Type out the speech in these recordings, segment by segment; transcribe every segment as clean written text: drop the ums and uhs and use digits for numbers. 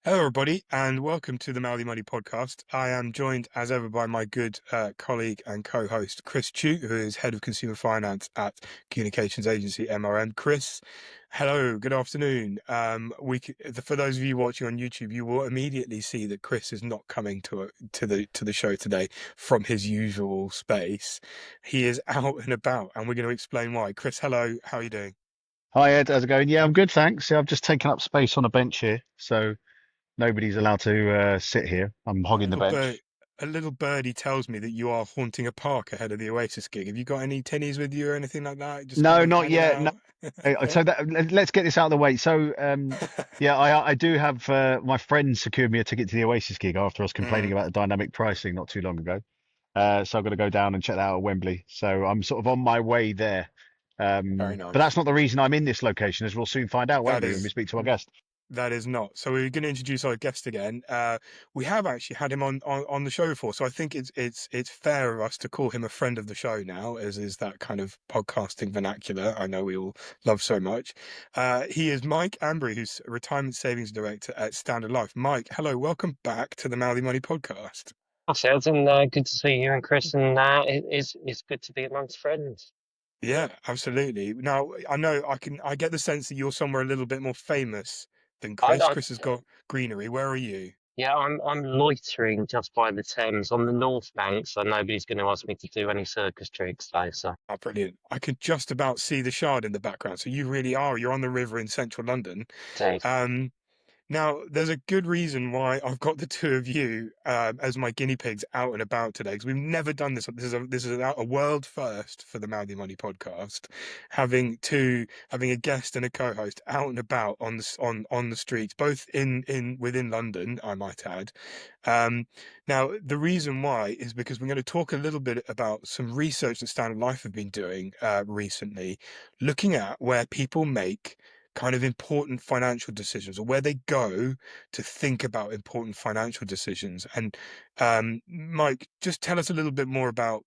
Hello, everybody, and welcome to the Mouthy Money podcast. I am joined, as ever, by my good colleague and co-host, Chris Tuite, who is Head of Consumer Finance at communications agency MRM. Chris, hello, good afternoon. For those of you watching on YouTube, you will immediately see that Chris is not coming to the show today from his usual space. He is out and about, and we're going to explain why. Chris, hello, how are you doing? Hi Ed, how's it going? Yeah, I'm good, thanks. Yeah, I've just taken up space on a bench here, so nobody's allowed to sit here. I'm A hogging the little bird, bench. a little birdie tells me that you are haunting a park ahead of the Oasis gig. Have you got any tinnies with you or anything like that? Just No, maybe not hanging yet. No, out? so let's get this out of the way. Yeah, I do have my friend secured me a ticket to the Oasis gig after I was complaining Mm, about the dynamic pricing not too long ago. So I've got to go down and check that out at Wembley. So I'm sort of on my way there. very But nice. that's not the reason I'm in this location, as we'll soon find out, won't That we, when we is speak to our guest? that is not. So we're going to introduce our guest again. We have actually had him on the show before, so I think it's fair of us to call him a friend of the show now, as is that kind of podcasting vernacular I know we all love so much. He is Mike Ambery, who's a retirement savings director at Standard Life. Mike, hello, welcome back to the Mouthy Money podcast. Hi, Sales, and good to see you and Chris, and it's good to be amongst friends. Yeah, absolutely. Now, I know I get the sense that you're somewhere a little bit more famous than I, Chris. I Chris has got greenery. Where are you? yeah, I'm loitering just by the Thames on the North Bank, so nobody's going to ask me to do any circus tricks though. So, Oh, brilliant. I can just about see the Shard in the background. So you really are. You're on the river in central London. indeed. Um, Now, there's a good reason why I've got the two of you as my guinea pigs out and about today, because we've never done this. This is a world first for the Mouthy Money podcast, having a guest and a co-host out and about on the streets, both in within London, I might add. Um, Now, the reason why is because we're going to talk a little bit about some research that Standard Life have been doing recently, looking at where people make kind of important financial decisions or where they go to think about important financial decisions. And Mike, just tell us a little bit more about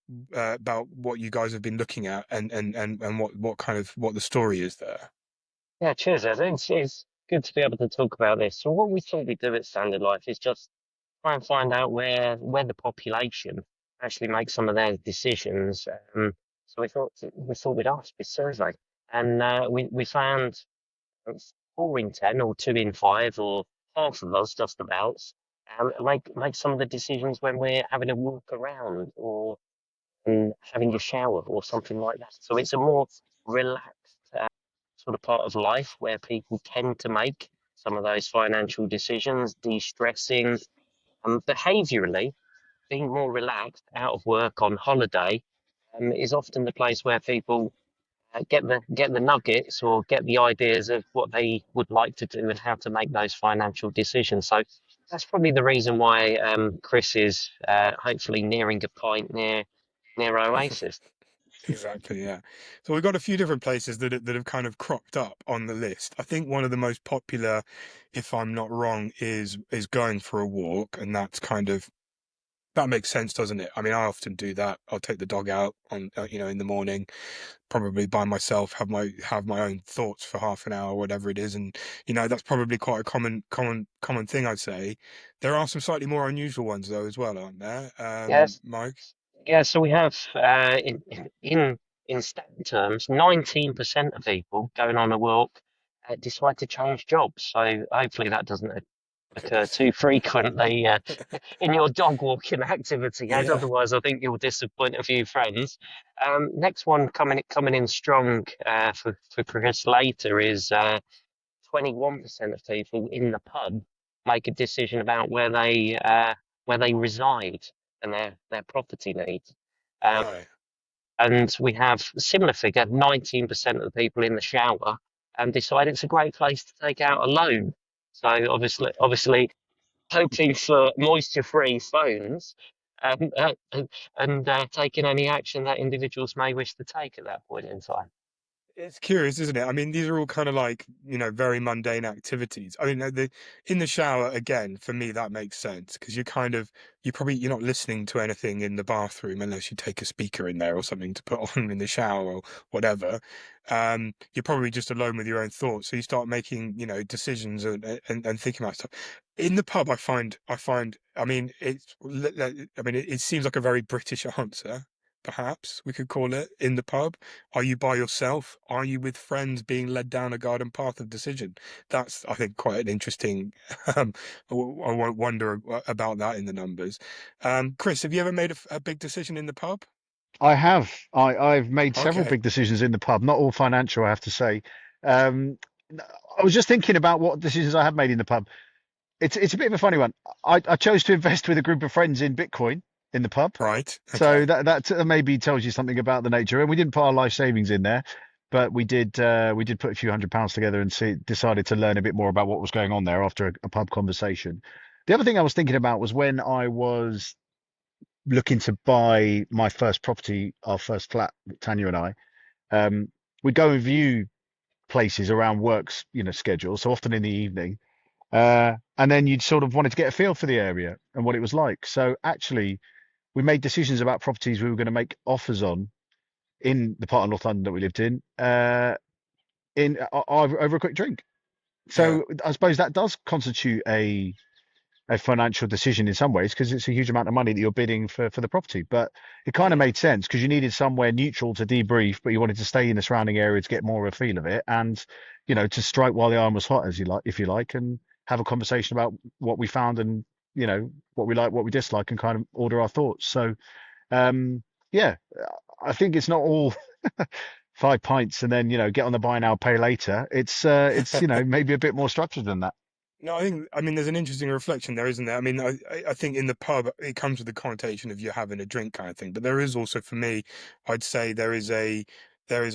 what you guys have been looking at and what the story is there. Yeah, cheers, Ed. It's good to be able to talk about this. So, what we thought we'd do at Standard Life is just try and find out where the population actually makes some of their decisions. So we thought we'd ask this survey, and we found it's 4 in 10 or 2 in 5 or half of us just about make some of the decisions when we're having a walk around or having a shower or something like that. So it's a more relaxed sort of part of life where people tend to make some of those financial decisions, de-stressing, and behaviourally being more relaxed out of work on holiday is often the place where people get the nuggets or get the ideas of what they would like to do and how to make those financial decisions. So that's probably the reason why Chris is hopefully nearing a pint near Oasis. Exactly, yeah. So we've got a few different places that have kind of cropped up on the list. I think one of the most popular, if I'm not wrong, is going for a walk, and that's kind of that makes sense, doesn't it? I mean, I often do that. I'll take the dog out in the morning, probably by myself, have my own thoughts for half an hour, whatever it is, and that's probably quite a common thing, I'd say. There are some slightly more unusual ones though as well, aren't there? Yes, Mike? yeah. So we have in stat terms, 19% of people going on a walk decide to change jobs. So hopefully that doesn't occur Goodness. too frequently in your dog walking activity, Ed. Yeah. Otherwise, I think you'll disappoint a few friends. Next one coming in strong for Chris later is 21% of people in the pub make a decision about where they reside and their property needs. Um, Right. and we have a similar figure, 19% of the people in the shower decide it's a great place to take out a loan. So obviously, hoping for moisture-free phones and taking any action that individuals may wish to take at that point in time. It's curious, isn't it? I mean, these are all kind of like, very mundane activities. I mean, in the shower, again, for me, that makes sense because you're not listening to anything in the bathroom unless you take a speaker in there or something to put on in the shower or whatever. You're probably just alone with your own thoughts. So you start making, decisions and thinking about stuff. In the pub, I mean, it seems like a very British answer. Perhaps we could call it in the pub. Are you by yourself? Are you with friends being led down a garden path of decision? That's, I think, quite an interesting. Um, I won't wonder about that in the numbers. Chris, have you ever made a big decision in the pub? I have. I've made several Okay, big decisions in the pub, not all financial, I have to say. Um, I was just thinking about what decisions I have made in the pub. It's a bit of a funny one. I chose to invest with a group of friends in Bitcoin in the pub. right. So Okay, that maybe tells you something about the nature. And we didn't put our life savings in there, but we did put a few £100s together and decided to learn a bit more about what was going on there after a pub conversation. The other thing I was thinking about was when I was looking to buy my first property, our first flat, Tanya and I, um, we'd go and view places around work's, schedule, so often in the evening. And then you'd sort of wanted to get a feel for the area and what it was like. So actually, we made decisions about properties we were going to make offers on in the part of North London that we lived over a quick drink. yeah, So I suppose that does constitute a financial decision in some ways because it's a huge amount of money that you're bidding for the property. But it kind of mm, made sense because you needed somewhere neutral to debrief, but you wanted to stay in the surrounding area to get more of a feel of it, and to strike while the iron was hot, as you like, if you like, and have a conversation about what we found and what we like, what we dislike, and kind of order our thoughts. So yeah, I think it's not all 5 pints and then get on the buy now, pay later. It's yeah. maybe a bit more structured than that. No, I mean, there's an interesting reflection there, isn't there? I mean, I think in the pub, it comes with the connotation of you having a drink kind of thing. But there is also, for me, I'd say there is a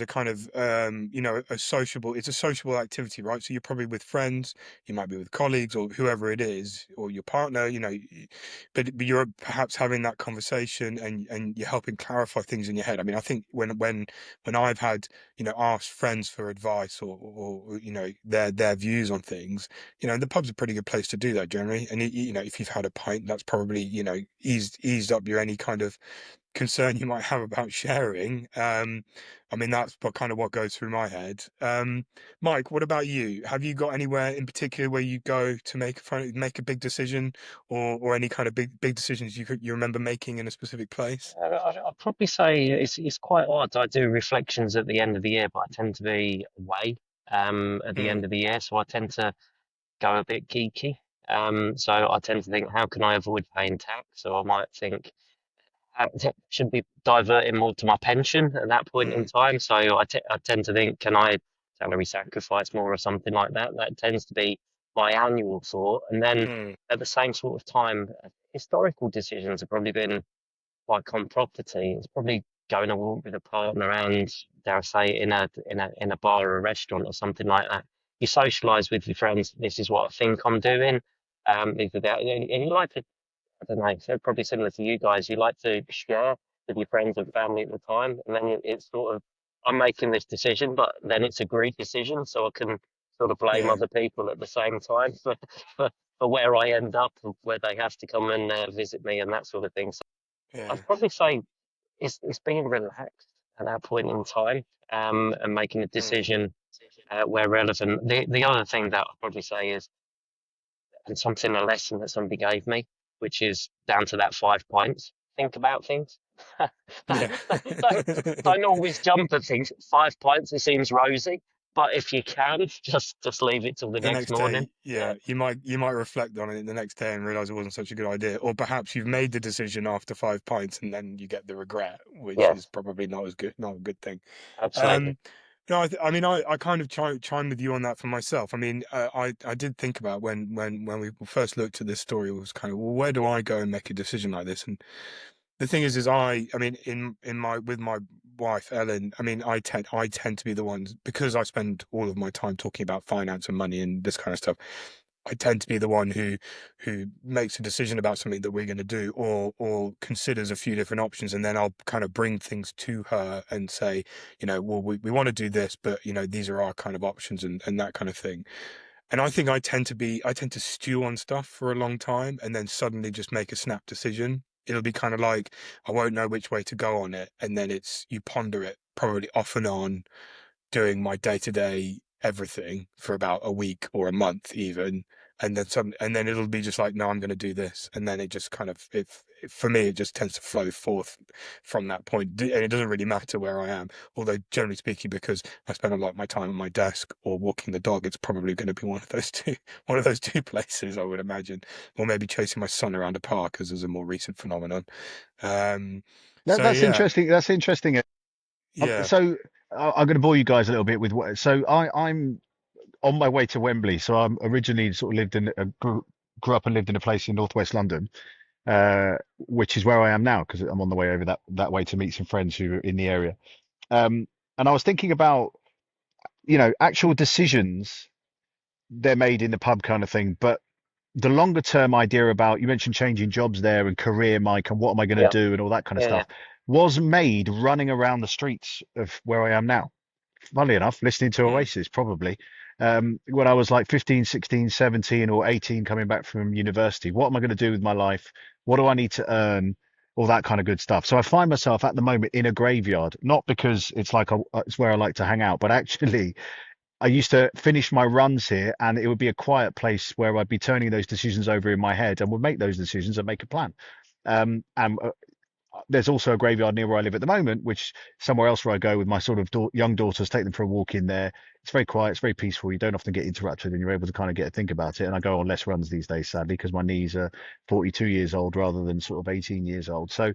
kind of, it's a sociable activity, right? So you're probably with friends, you might be with colleagues or whoever it is, or your partner, but you're perhaps having that conversation and you're helping clarify things in your head. I mean, I think when I've had, asked friends for advice or their views on things, the pub's a pretty good place to do that generally. And if you've had a pint, that's probably, eased up your any kind of concern you might have about sharing. I mean, that's what goes through my head. Mike, what about you? Have you got anywhere in particular where you go to make a big decision, or any kind of big decisions you remember making in a specific place? I'd probably say it's quite odd. I do reflections at the end of the year, but I tend to be away at the Hmm. end of the year, so I tend to go a bit geeky. So I tend to think, how can I avoid paying tax? So I might think, should be diverting more to my pension at that point in Hmm. time. So I tend to think, can I salary sacrifice more or something like that? That tends to be my annual thought. And then Hmm. at the same sort of time, historical decisions have probably been like on property. It's probably going a walk with a partner and, dare I say, in a bar or a restaurant or something like that. You socialise with your friends. This is what I think I'm doing. These are and you like to, I don't know, so probably similar to you guys. You like to share with your friends and family at the time, and then it's sort of, I'm making this decision, but then it's a group decision, so I can sort of blame Yeah. other people at the same time for, for where I end up, and where they have to come and visit me and that sort of thing. So Yeah. I'd probably say it's being relaxed at that point in time, and making a Hmm. decision where relevant. The other thing that I'd probably say is, and something, a lesson that somebody gave me, which is down to that 5 points. Think about things. Yeah. Don't always jump at things. 5 points, it seems rosy, but if you can, just leave it till the The next next morning. day, Yeah, yeah, you might reflect on it the next day and realize it wasn't such a good idea, or perhaps you've made the decision after 5 pints and then you get the regret, which is yes, probably not as good, not a good thing. absolutely. Um, no, I mean, I kind of chime with you on that for myself. I mean, I did think about when we first looked at this story, it was kind of, well, where do I go and make a decision like this? And the thing is I mean, in my with my wife Ellen, I mean, I tend to be the ones because I spend all of my time talking about finance and money and this kind of stuff. I tend to be the one who makes a decision about something that we're going to do, or considers a few different options, and then I'll kind of bring things to her and say, well, we want to do this, but these are our kind of options, and that kind of thing. And I tend to stew on stuff for a long time and then suddenly just make a snap decision. It'll be kind of like I won't know which way to go on it, and then you ponder it probably off and on, doing my day-to-day everything for about a week or a month even, and then it'll be just like, no, I'm going to do this, and then it just kind of for me it just tends to flow forth from that point, and it doesn't really matter where I am. Although generally speaking, because I spend a lot of my time on my desk or walking the dog, it's probably going to be one of those two places, I would imagine, or maybe chasing my son around a park, as is a more recent phenomenon. um so That's yeah. interesting. That's interesting. Yeah. So I'm going to bore you guys a little bit with what. So I'm on my way to Wembley. So I'm originally sort of grew up and lived in a place in northwest London, which is where I am now because I'm on the way over that way to meet some friends who are in the area. Um, and I was thinking about, actual decisions they're made in the pub kind of thing, but the longer term idea about, you mentioned changing jobs there and career, Mike, and what am I going to Yeah, do and all that kind of yeah, yeah. stuff, was made running around the streets of where I am now. Funnily enough, listening to Mm. Oasis, probably. When I was like 15, 16, 17, or 18, coming back from university. What am I going to do with my life? What do I need to earn? All that kind of good stuff. So I find myself at the moment in a graveyard, not because it's like it's where I like to hang out, but actually I used to finish my runs here, and it would be a quiet place where I'd be turning those decisions over in my head and would make those decisions and make a plan. And there's also a graveyard near where I live at the moment, which somewhere else where I go with my sort of young daughters, take them for a walk in there. It's very quiet, it's very peaceful. You don't often get interrupted, and you're able to kind of get a think about it. And I go on less runs these days, sadly, because my knees are 42 years old rather than sort of 18 years old. So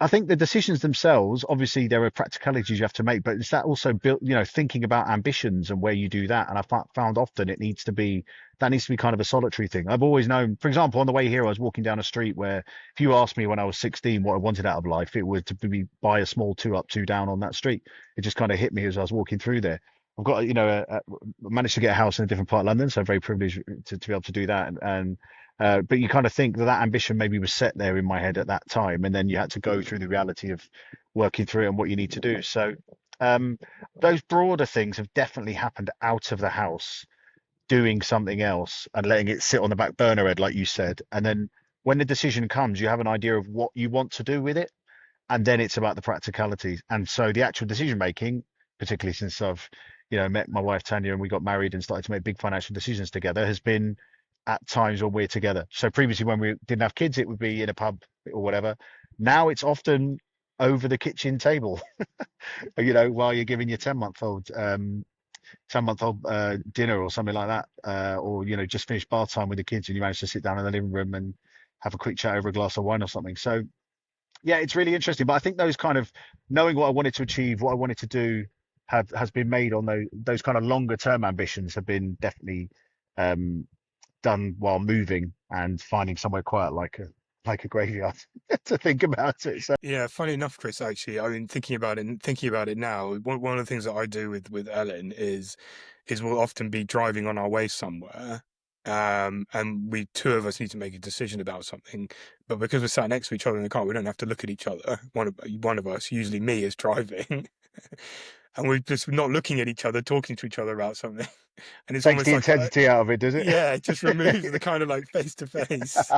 I think the decisions themselves, obviously, there are practicalities you have to make, but it's that also built, thinking about ambitions and where you do that. And I found often that needs to be kind of a solitary thing. I've always known, for example, on the way here, I was walking down a street where if you asked me when I was 16 what I wanted out of life, it was to be buy a small two up, two down on that street. It just kind of hit me as I was walking through there. I've got, managed to get a house in a different part of London, so I'm very privileged to be able to do that. But you kind of think that ambition maybe was set there in my head at that time, and then you had to go through the reality of working through it and what you need to do. So um, those broader things have definitely happened out of the house, doing something else and letting it sit on the back burner, Ed, like you said. And then when the decision comes, you have an idea of what you want to do with it, and then it's about the practicalities. And so the actual decision making, particularly since I've, met my wife Tanya and we got married and started to make big financial decisions together, has been at times when we're together. So previously, when we didn't have kids, it would be in a pub or whatever. Now it's often over the kitchen table, while you're giving your 10-month old dinner or something like that, or just finished bath time with the kids and you manage to sit down in the living room and have a quick chat over a glass of wine or something. So yeah, it's really interesting. But I think those kind of knowing what I wanted to achieve, what I wanted to do, has been made on those kind of longer term ambitions have been definitely um, done while moving and finding somewhere quiet like a graveyard to think about it. So Yeah, funny enough, Chris, actually, I mean, thinking about it now, one of the things that I do with Ellen is we'll often be driving on our way somewhere, and we two of us need to make a decision about something, but because we're sat next to each other in the car, we don't have to look at each other. One of us, usually me, is driving, and we're just not looking at each other, talking to each other about something, and it's takes almost the like intensity out of it, does it? yeah, it just removes the kind of like face to face.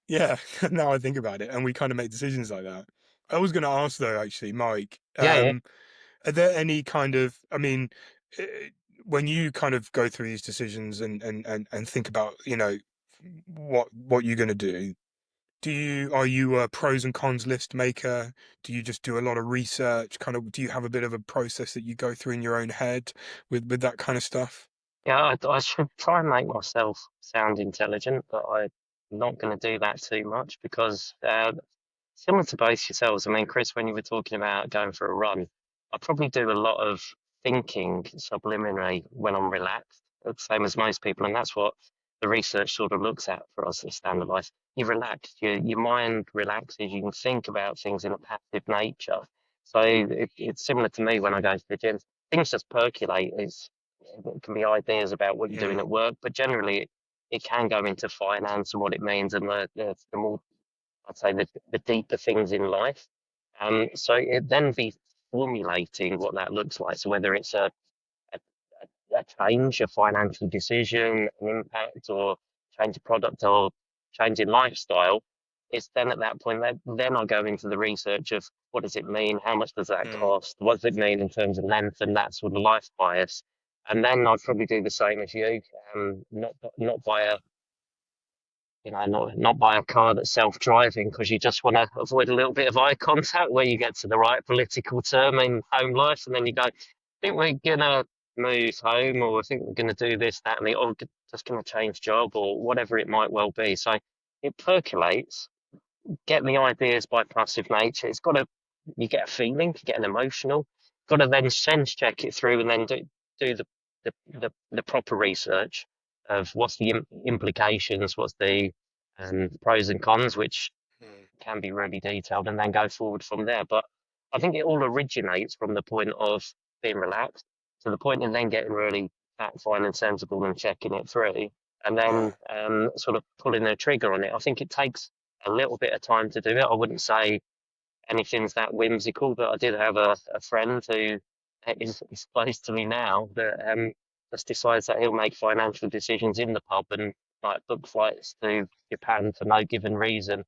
Yeah, now I think about it, and we kind of make decisions like that. I was going to ask though, actually, Mike, Yeah, yeah. are there any kind of, I mean, eh, when you kind of go through these decisions and think about, what you're going to do, are you a pros and cons list maker? Do you just do a lot of research? Kind of, do you have a bit of a process that you go through in your own head with that kind of stuff? Yeah, I should try and make myself sound intelligent, but I'm not going to do that too much because similar to both yourselves, I mean, Chris, when you were talking about going for a run, I probably do a lot of thinking subliminally when I'm relaxed, the same as most people, and that's what the research sort of looks at for us at Standard Life. You're relaxed, your mind relaxes, you can think about things in a passive nature. So it's similar to me when I go to the gym. Things just percolate. it can be ideas about what you're doing Mm, at work, but generally it can go into finance and what it means and the more, I'd say, the deeper things in life. So it then be formulating what that looks like. So whether it's a, a change, a financial decision, an impact, or change of product or change in lifestyle, it's then at that point that then I go into the research of what does it mean, how much does that mm, cost, what does it mean in terms of length and that sort of life bias. And then I'd probably do the same as you, not by a not by a car that's self-driving because you just want to avoid a little bit of eye contact where you get to the right political term in home life, and then you go, I think we're gonna move home, or I think we're gonna do this, that, and the, or just gonna change job, or whatever it might well be. So it percolates, get the ideas by passive nature. It's got to, you get a feeling, you get an emotional, got to then sense check it through and then do the proper research of what's the implications, what's the pros and cons, which mm. can be really detailed, and then go forward from there. But I think it all originates from the point of being relaxed to the point of then getting really fact fine and sensible and checking it through, and then Yeah. sort of pulling the trigger on it. I think it takes a little bit of time to do it. I wouldn't say anything's that whimsical, but I did have a friend who is close to me now that just decides that he'll make financial decisions in the pub and like book flights to Japan for no given reason.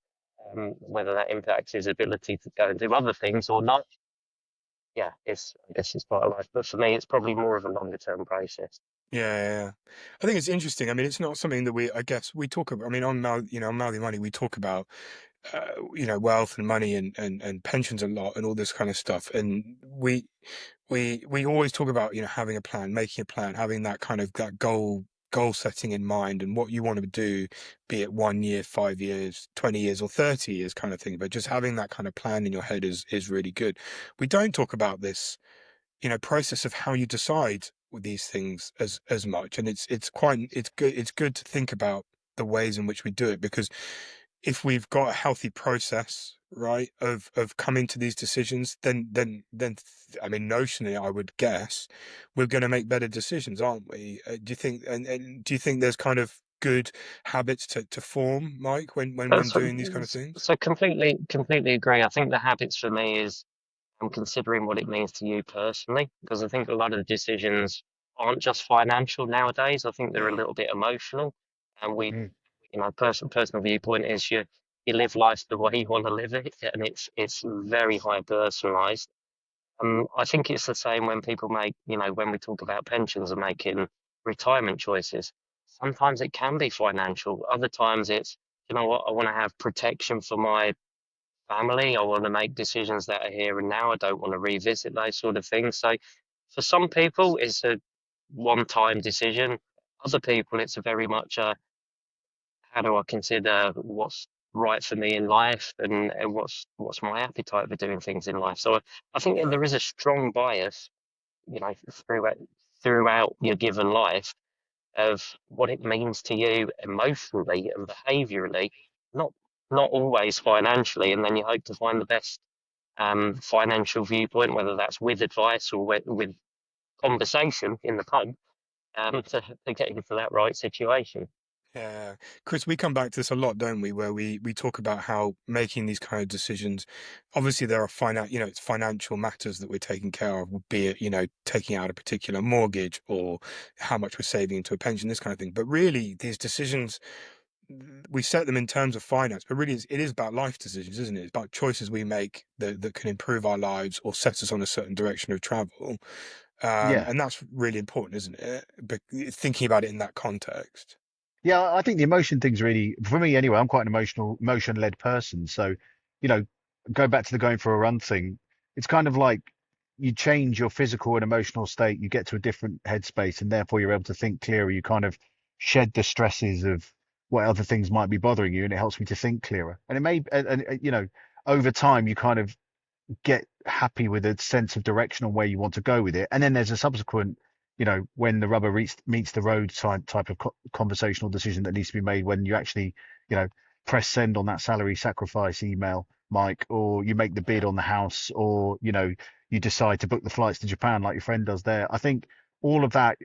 Whether that impacts his ability to go and do other things or not, yeah, I guess it's part of life. But for me, it's probably more of a longer term process. Yeah, yeah, yeah. I think it's interesting. I mean, it's not something that I guess we talk about. I mean, on Mouthy Money, we talk about, wealth and money and pensions a lot and all this kind of stuff. And we always talk about, having a plan, making a plan, having that kind of that goal setting in mind and what you want to do, be it 1 year, 5 years, 20 years, or 30 years kind of thing. But just having that kind of plan in your head is really good. We don't talk about this, process of how you decide with these things as much. And it's good to think about the ways in which we do it, because if we've got a healthy process, right, of coming to these decisions, then I mean, notionally, I would guess we're going to make better decisions, aren't we? Do you think, and do you think there's kind of good habits to form, Mike, when So, doing these kind of things? so completely agree. I think the habits for me is and considering what it means to you personally, because I think a lot of the decisions aren't just financial nowadays. I think they're a Mm, little bit emotional, and Mm. personal viewpoint is you live life the way you want to live it, and it's very high personalized. I think it's the same when people make, when we talk about pensions and making retirement choices. Sometimes it can be financial. Other times it's, you know what, I want to have protection for my family. I want to make decisions that are here and now. I don't want to revisit those sort of things. So for some people, it's a one-time decision. Other people, it's a very much a how do I consider what's right for me in life and what's my appetite for doing things in life. So I think that yeah, there is a strong bias, throughout your given life of what it means to you emotionally and behaviorally, not not always financially, and then you hope to find the best financial viewpoint, whether that's with advice or with conversation in the pub, to get into that right situation. yeah. Chris, we come back to this a lot, don't we? Where we talk about how making these kind of decisions, obviously there are it's financial matters that we're taking care of, be it, taking out a particular mortgage or how much we're saving into a pension, this kind of thing. But really, these decisions, we set them in terms of finance, but really it is about life decisions, isn't it? It's about choices we make that can improve our lives or set us on a certain direction of travel. Yeah. And that's really important, isn't it? But thinking about it in that context. Yeah, I think the emotion thing's really, for me anyway, I'm quite an emotion-led person. So, you know, go back to the going for a run thing. It's kind of like you change your physical and emotional state, you get to a different headspace, and therefore you're able to think clearer. You kind of shed the stresses of what other things might be bothering you, and it helps me to think clearer. And it may, over time, you kind of get happy with a sense of direction on where you want to go with it. And then there's a subsequent, when the rubber meets the road type of conversational decision that needs to be made when you actually, you know, press send on that salary sacrifice email, Mike, or you make the bid on the house, or, you decide to book the flights to Japan like your friend does there. I think all of that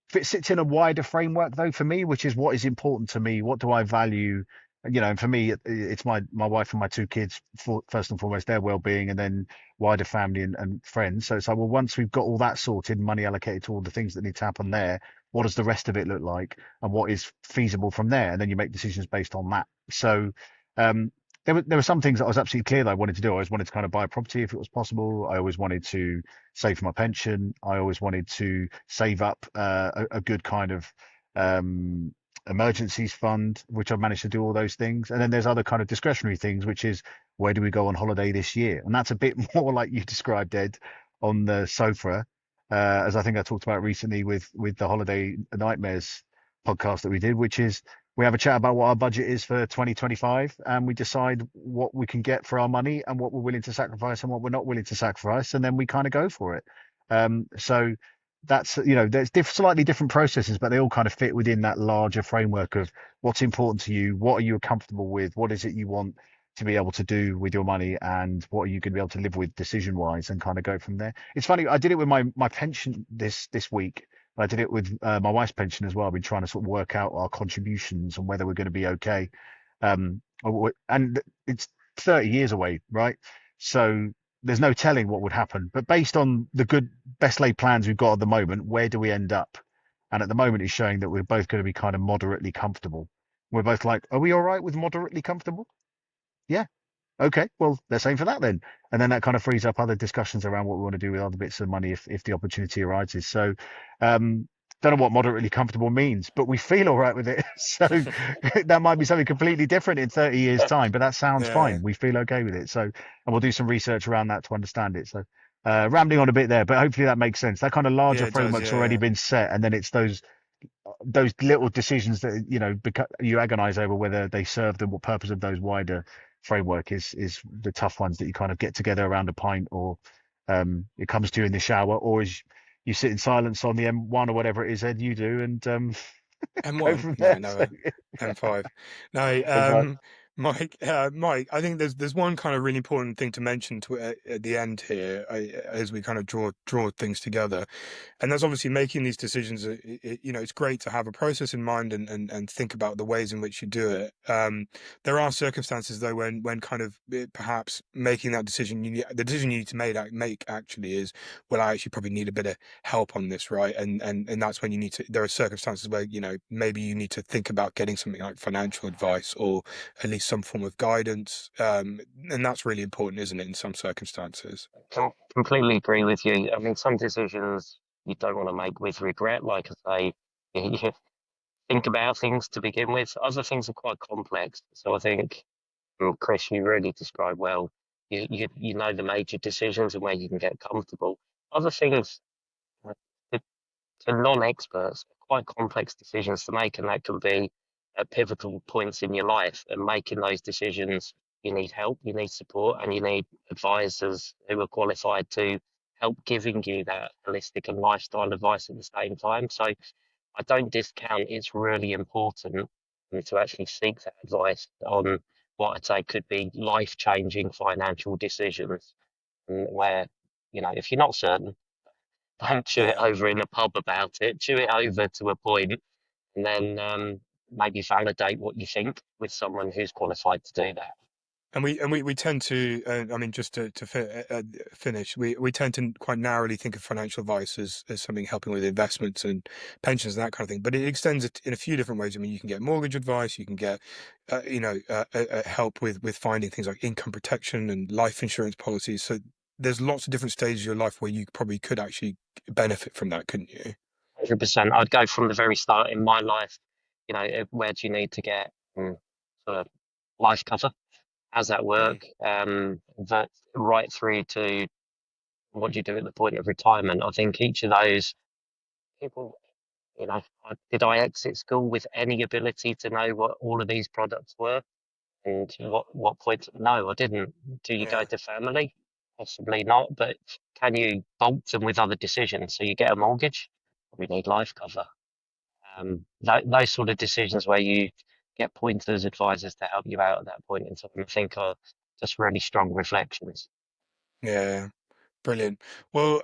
if it sits in a wider framework though for me, which is what is important to me, what do I value? And for me, it's my wife and my two kids first and foremost, their well-being, and then wider family and friends. So it's like, well, once we've got all that sorted, money allocated to all the things that need to happen there, what does the rest of it look like, and what is feasible from there? And then you make decisions based on that. So um, there were some things that I was absolutely clear that I wanted to do. I always wanted to kind of buy a property if it was possible. I always wanted to save for my pension. I always wanted to save up a good kind of um, emergencies fund, which I've managed to do all those things. And then there's other kind of discretionary things, which is where do we go on holiday this year? And that's a bit more like you described, Ed, on the sofa, as I think I talked about recently with the Holiday Nightmares podcast that we did, which is we have a chat about what our budget is for 2025 and we decide what we can get for our money and what we're willing to sacrifice and what we're not willing to sacrifice. And then we kind of go for it. So that's, there's slightly different processes, but they all kind of fit within that larger framework of what's important to you. What are you comfortable with? What is it you want to be able to do with your money and what are you going to be able to live with decision wise and kind of go from there. It's funny. I did it with my pension this week. I did it with my wife's pension as well. I've been trying to sort of work out our contributions and whether we're going to be okay. And it's 30 years away, right? So there's no telling what would happen. But based on the good, best laid plans we've got at the moment, where do we end up? And at the moment, it's showing that we're both going to be kind of moderately comfortable. We're both like, are we all right with moderately comfortable? Yeah. Okay, well, let's aim for that then. And then that kind of frees up other discussions around what we want to do with other bits of money if the opportunity arises. So, don't know what moderately comfortable means, but we feel all right with it. So that might be something completely different in 30 years' time, but that sounds Yeah, fine. We feel okay with it. So, and we'll do some research around that to understand it. So, rambling on a bit there, but hopefully that makes sense. That kind of yeah, larger it does. framework's already Yeah, been set, and then it's those little decisions that you agonize over whether they serve the purpose of those wider framework is the tough ones that you kind of get together around a pint or it comes to you in the shower or as you sit in silence on the M1 or whatever it is, Ed, you do and go M1. from No, there. no, So M5. No, Exactly. Mike. I think there's one kind of really important thing to mention at the end here, as we kind of draw things together. And that's obviously making these decisions. It's great to have a process in mind and think about the ways in which you do it. There are circumstances though when kind of perhaps making that decision, the decision you need to make actually is, well, I actually probably need a bit of help on this, right? And that's when you need to. There are circumstances where maybe you need to think about getting something like financial advice or at least some form of guidance. And that's really important, isn't it, in some circumstances? Completely agree with you. I mean, some decisions you don't want to make with regret. Like I say, you think about things to begin with. Other things are quite complex. So I think, Chris, you really described well. You know the major decisions and where you can get comfortable. Other things, uh, to, to non-experts, are quite complex decisions to make, and that can be at pivotal points in your life. And making those decisions, you need help, you need support, and you need advisors who are qualified to help giving you that holistic and lifestyle advice at the same time. So I don't discount it's really important to actually seek that advice on what I'd say could be life-changing financial decisions, where, if you're not certain, don't chew it Yeah. over in a pub about it. Chew it over to a point, and then maybe validate what you think with someone who's qualified to do that. And we tend to, I mean, just finish, we tend to quite narrowly think of financial advice as something helping with investments and pensions and that kind of thing. But it extends it in a few different ways. I mean, you can get mortgage advice, you can get, help with finding things like income protection and life insurance policies. So there's lots of different stages of your life where you probably could actually benefit from that, couldn't you? 100%. I'd go from the very start in my life. Where do you need to get sort of life cover? How's that Mm. work? That right through to what do you do at the point of retirement? I think each of those people, did I exit school with any ability to know what all of these products were? And what point? No, I didn't. Do you go Yeah. to family? Possibly not, but can you bulk them with other decisions? So you get a mortgage, we need life cover. Those sort of decisions where you get pointers, advisors to help you out at that point in time, I think are just really strong reflections. Yeah. Brilliant. Well,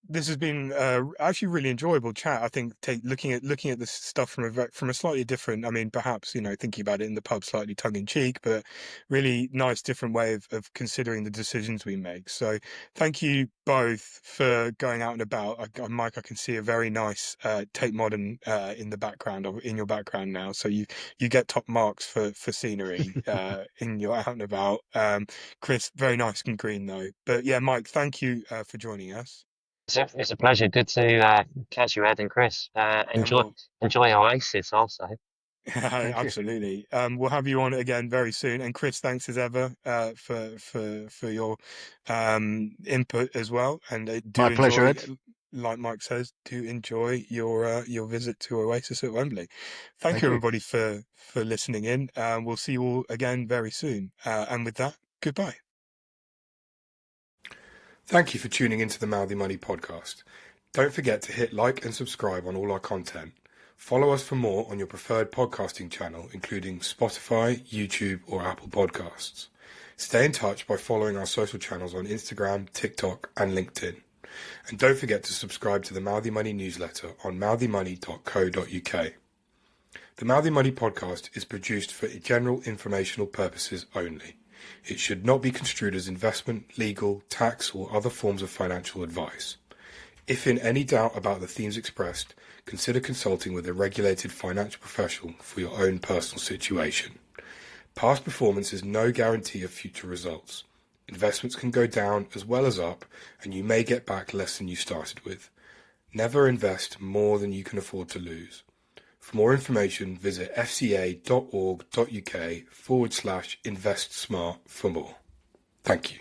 this has been actually really enjoyable chat. I think looking at this stuff from a slightly different. I mean, perhaps thinking about it in the pub slightly tongue in cheek, but really nice different way of considering the decisions we make. So thank you both for going out and about. Mike, I can see a very nice Tate Modern in the background or in your background now. So you get top marks for scenery in your out and about. Chris, very nice and green though. But yeah, Mike, thank you for joining us. It's a pleasure. Good to catch you, Ed and Chris. And Enjoy Oasis also. Thank you. absolutely. We'll have you on again very soon. And Chris, thanks as ever for your input as well. And do My pleasure, enjoy, Ed. like Mike says, do enjoy your visit to Oasis at Wembley. Thank Thank you you. everybody for listening in. We'll see you all again very soon. And with that, goodbye. Thank you for tuning into the Mouthy Money podcast. Don't forget to hit like and subscribe on all our content. Follow us for more on your preferred podcasting channel, including Spotify, YouTube, or Apple Podcasts. Stay in touch by following our social channels on Instagram, TikTok, and LinkedIn. And don't forget to subscribe to the Mouthy Money newsletter on mouthymoney.co.uk. The Mouthy Money podcast is produced for general informational purposes only. It should not be construed as investment, legal, tax, or other forms of financial advice. If in any doubt about the themes expressed, consider consulting with a regulated financial professional for your own personal situation. Past performance is no guarantee of future results. Investments can go down as well as up, and you may get back less than you started with. Never invest more than you can afford to lose. For more information, visit fca.org.uk/invest smart for more. Thank you.